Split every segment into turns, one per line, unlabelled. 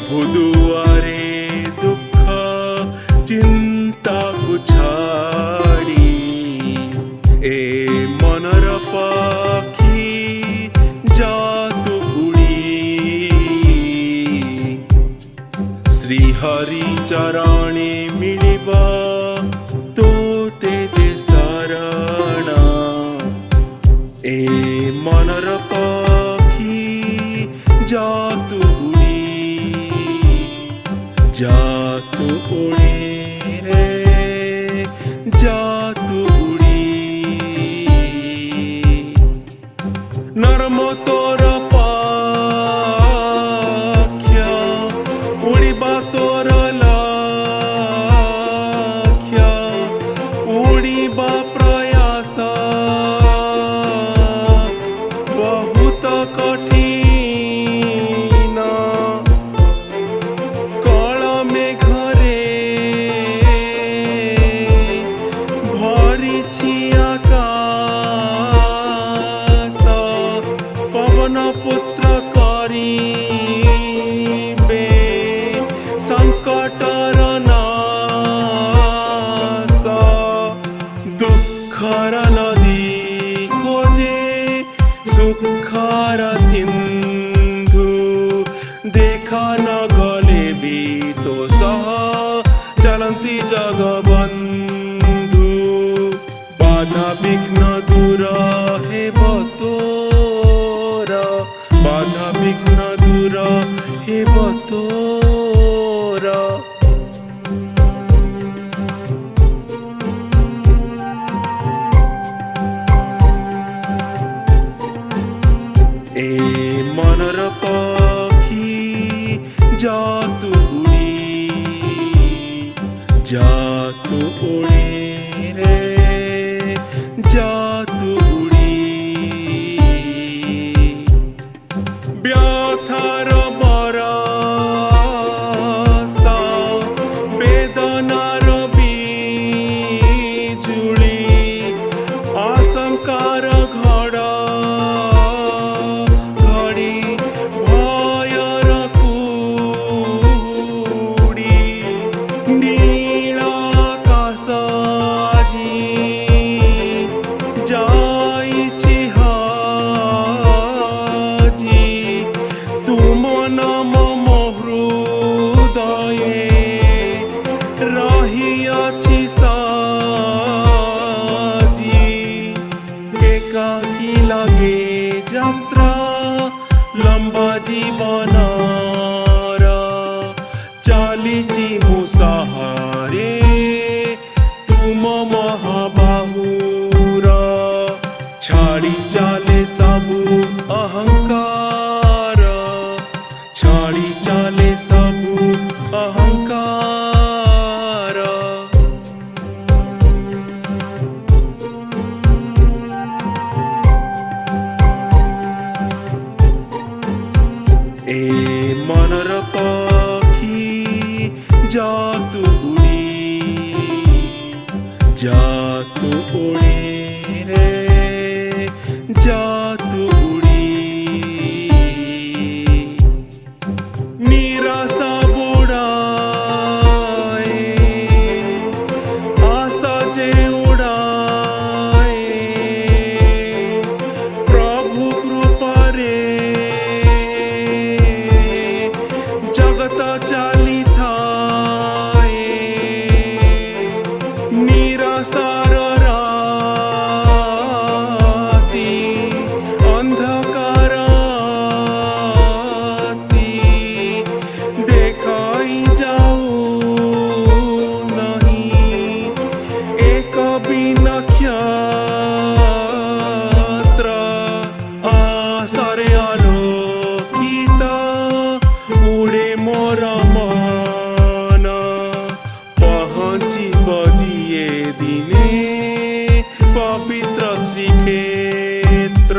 प्रभु दुआरे दुख चिंता को छाड़ी ए मनर पक्षी जातु उड़ी श्री हरि चरणे मिलिबा तो तेजे शरण ए मनर पक्षी जातु उड़ी रे जातु उड़ी नरम तोर पाख्या उड़ीबा तोर लाख्या उड़ीबा प्रयास बहुत कठिन कल मेघरे भरिछि आकाश पवन पुत्र करिबे संकटर नाश दुखर नदी खोजे सुखर सिंधु देखा न गले भी तो सह चलती जगबंधु बाधा विघ्न दूर हेब तोर बाधा विघ्न दूर हेब तोर ए मनर पक्षी जातु उड़ी रे जातु उड़ी व्यथार बरसा वेदनार बिजुली आशंकार घड़ा घड़ी भयर कुड़ी नील आकाश আজি যাইছি হাজি তুম নাম হৃদয়ে রহিয়াছি সাজি একাকী লাগে যাত্রা লম্বা জীবনর চালিছি মুসাহারে तुम महाबाहुर छाड़ी चाले सबु अहंकार छाड़ी चाले सबु अहंकार ए मनर पक्षी जातु उड़ी रे जातु उड़ी निराशा बुड़ाए आशा जे उड़ाए प्रभु कृपारे जगत चाली थाए निराशार राती अंधकार देखाई जाऊ नहीं एक बिन नक्षत्र आशारे आलोकित उड़े मोर मन पहुँची बजिए दिने पवित्र श्रीक्षेत्र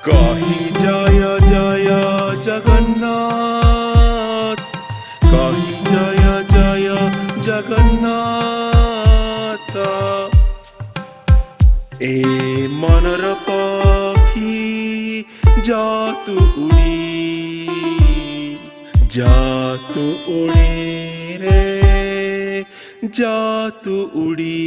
कही जय जय जगन्नाथ कही जय जय जगन्नाथ ए मनर पक्षी जातु उड़ी जा तू उड़ी रे, जा तू उड़ी।